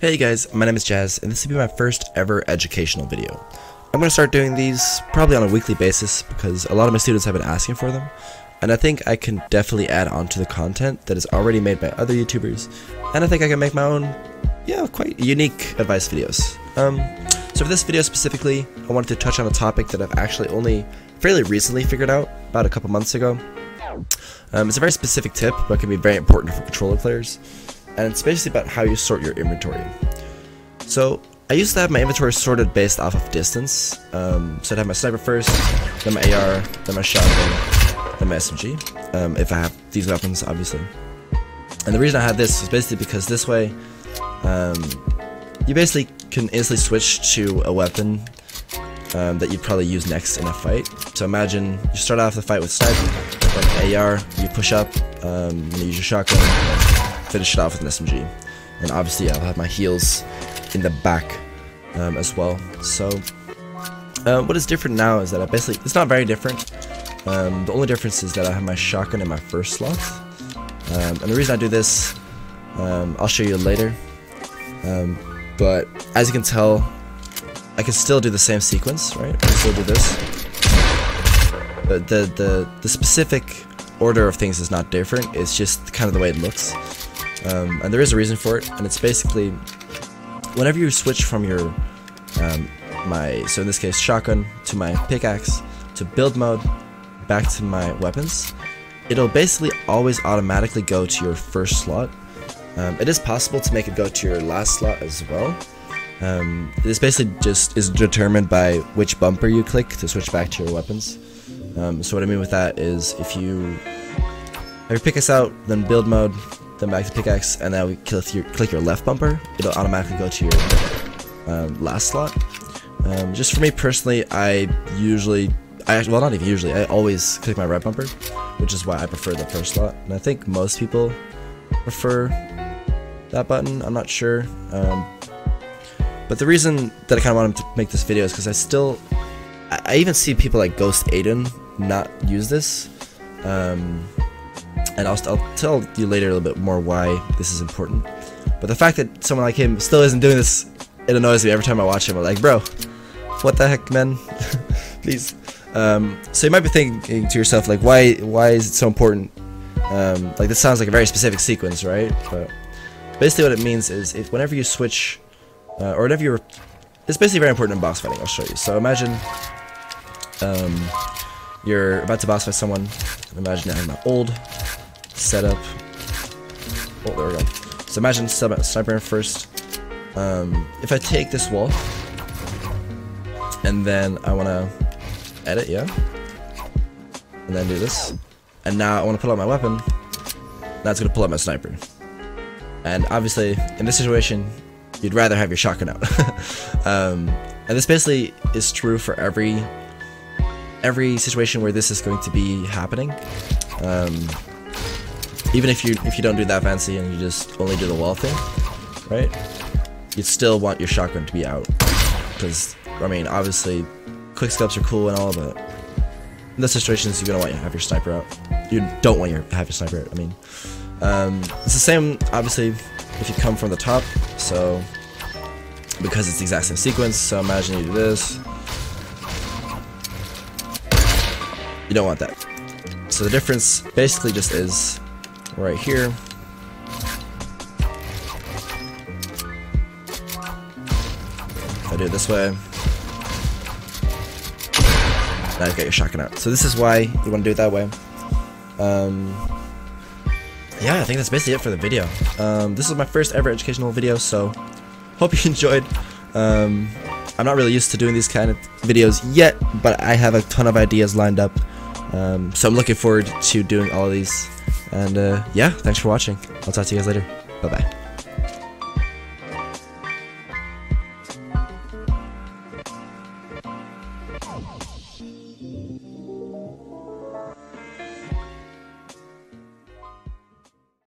Hey guys, my name is Jazz, and this will be my first ever educational video. I'm going to start doing these probably on a weekly basis because a lot of my students have been asking for them, and I think I can definitely add on to the content that is already made by other YouTubers, and I think I can make my own, quite unique advice videos. So for this video specifically, I wanted to touch on a topic that I've actually only fairly recently figured out, about a couple months ago. It's a very specific tip, but can be very important for controller players. And it's basically about how you sort your inventory. So I used to have my inventory sorted based off of distance. So I'd have my sniper first, then my AR, then my shotgun, then my SMG, if I have these weapons, obviously. And the reason I had this is basically because this way, you basically can instantly switch to a weapon that you'd probably use next in a fight. So imagine you start off the fight with sniper, then AR, you push up, you use your shotgun, finish it off with an SMG, and obviously I'll have my heals in the back as well. So what is different now is that it's not very different. The only difference is that I have my shotgun in my first slot, and the reason I do this, I'll show you later, but as you can tell, I can still do the same sequence, right? I can still do this, but the specific order of things is not different. It's just kind of the way it looks. And there is a reason for it, and it's basically whenever you switch from your so in this case shotgun to my pickaxe to build mode back to my weapons, it'll basically always automatically go to your first slot. It is possible to make it go to your last slot as well. This basically just is determined by which bumper you click to switch back to your weapons. So what I mean with that is if you have your pickaxe out, then build mode, then back to pickaxe, and then we click your left bumper, it'll automatically go to your last slot. Just for me personally, I always click my right bumper, which is why I prefer the first slot. And I think most people prefer that button, I'm not sure. But the reason that I kind of wanted to make this video is because I even see people like Ghost Aiden not use this. And I'll tell you later a little bit more why this is important. But the fact that someone like him still isn't doing this, it annoys me every time I watch him. I'm like, bro, what the heck, man? Please. So you might be thinking to yourself, like, why is it so important? Like, this sounds like a very specific sequence, right? But basically what it means is whenever you switch, or whenever it's basically very important in box fighting. I'll show you. So imagine you're about to box fight someone. Imagine I have my old setup. Oh, there we go. So imagine sniper first. If I take this wall and then I want to edit, and then do this, and now I want to pull out my weapon. Now it's going to pull out my sniper. And obviously, in this situation, you'd rather have your shotgun out. And this basically is true for every situation where this is going to be happening. Even if you don't do that fancy and you just only do the wall thing, right? You'd still want your shotgun to be out, because I mean, obviously, quick scopes are cool and all, but in those situations, you're gonna want to have your sniper out. You don't want to have your sniper out. I mean, it's the same, obviously, if you come from the top. So because it's the exact same sequence. So imagine you do this. You don't want that. So the difference basically just is right here. If I do it this way, now you've got your shotgun out. So this is why you want to do it that way. Yeah, I think that's basically it for the video. This is my first ever educational video, so hope you enjoyed. I'm not really used to doing these kind of videos yet, but I have a ton of ideas lined up. So I'm looking forward to doing all of these. And yeah, thanks for watching. I'll talk to you guys later. Bye bye.